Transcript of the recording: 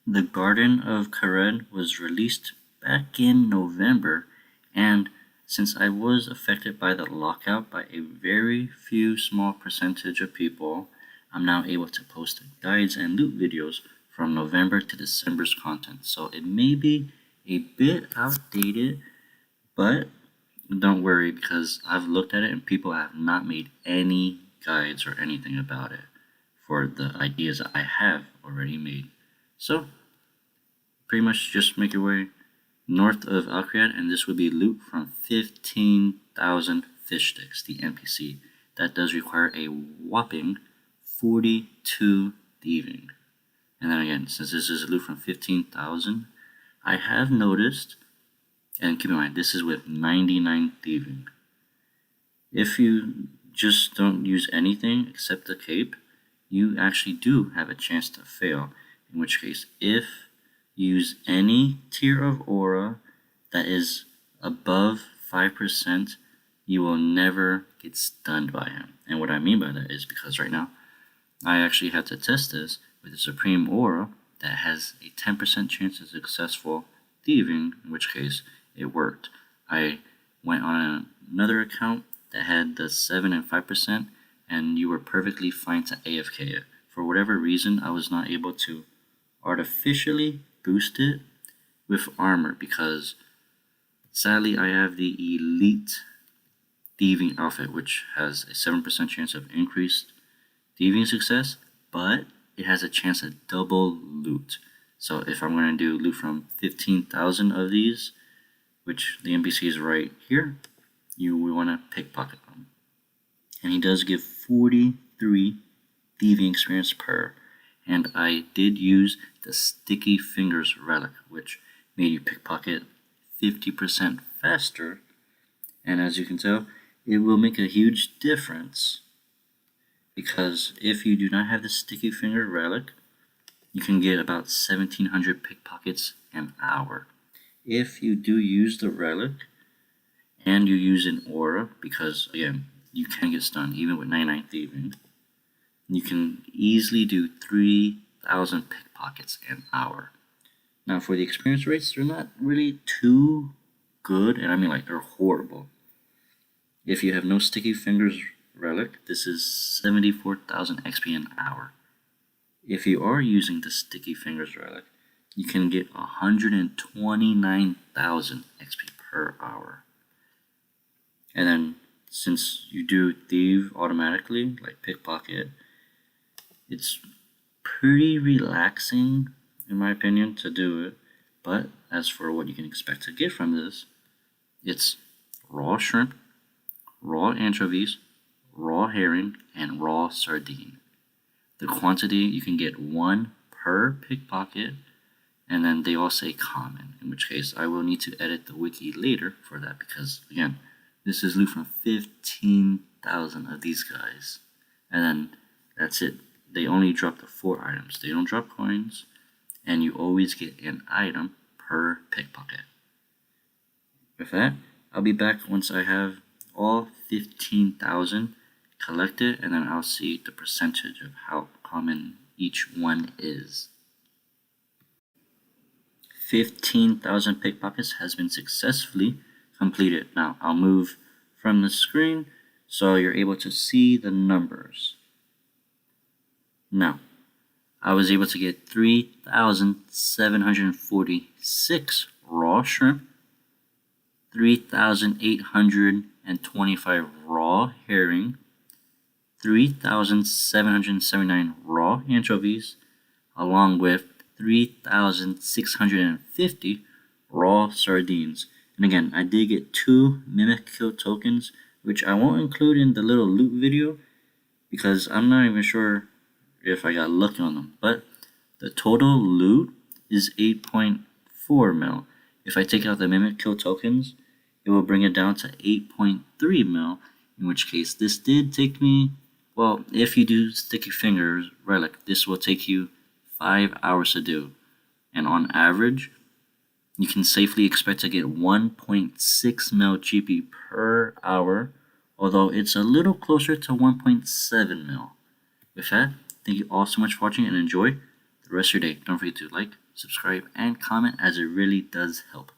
The Garden of Kharid was released back in November, and since I was affected by the lockout by a very few small percentage of people, I'm now able to post guides and loot videos from November to December's content. So it may be a bit outdated, but don't worry because I've looked at it and people have not made any guides or anything about it for the ideas that I have already made. So pretty much just make your way north of Al Kharid, and this would be loot from 15,000 fish sticks, the NPC. That does require a whopping 42 thieving. And then again, since this is loot from 15,000, I have noticed, and keep in mind, this is with 99 thieving. If you just don't use anything except the cape, you actually do have a chance to fail. In which case, if you use any tier of aura that is above 5%, you will never get stunned by him. And what I mean by that is because right now, I actually had to test this with a Supreme Aura that has a 10% chance of successful thieving, in which case it worked. I went on another account that had the 7 and 5%, and you were perfectly fine to AFK it. For whatever reason, I was not able to artificially boost it with armor because sadly I have the elite thieving outfit, which has a 7% chance of increased thieving success, but it has a chance of double loot. So if I'm going to do loot from 15,000 of these, which the NPC is right here, you will want to pickpocket them. And he does give 43 thieving experience per. And I did use the Sticky Fingers relic, which made you pickpocket 50% faster. And as you can tell, it will make a huge difference. Because if you do not have the Sticky Finger relic, you can get about 1,700 pickpockets an hour. If you do use the relic, and you use an aura, because again, you can get stunned even with 99 thieving, you can easily do 3,000 pickpockets an hour. Now for the experience rates, they're not really too good, and I mean like they're horrible. If you have no Sticky Fingers relic, this is 74,000 XP an hour. If you are using the Sticky Fingers relic, you can get 129,000 XP per hour. And then since you do thieve automatically, like pickpocket, it's pretty relaxing in my opinion to do it. But as for what you can expect to get from this, it's raw shrimp, raw anchovies, raw herring, and raw sardine. The quantity, you can get 1 per pickpocket, and then they all say common, in which case I will need to edit the wiki later for that because again, this is loot from 15,000 of these guys. And then that's it. They only drop the 4 items. They don't drop coins, and you always get an item per pickpocket. With that, I'll be back once I have all 15,000 collected, and then I'll see the percentage of how common each one is. 15,000 pickpockets has been successfully completed. Now I'll move from the screen so you're able to see the numbers. Now I was able to get 3,746 raw shrimp, 3,825 raw herring, 3,779 raw anchovies, along with 3,650 raw sardines. And again, I did get 2 mimic kill tokens, which I won't include in the little loot video because I'm not even sure if I got lucky on them. But the total loot is 8.4 mil. If I take out the mimic kill tokens, it will bring it down to 8.3 mil, in which case this did take me, well, if you do Sticky Fingers relic, this will take you 5 hours to do. And on average, you can safely expect to get 1.6 mil GP per hour, although it's a little closer to 1.7 mil. With that, thank you all so much for watching and enjoy the rest of your day. Don't forget to like, subscribe, and comment, as it really does help.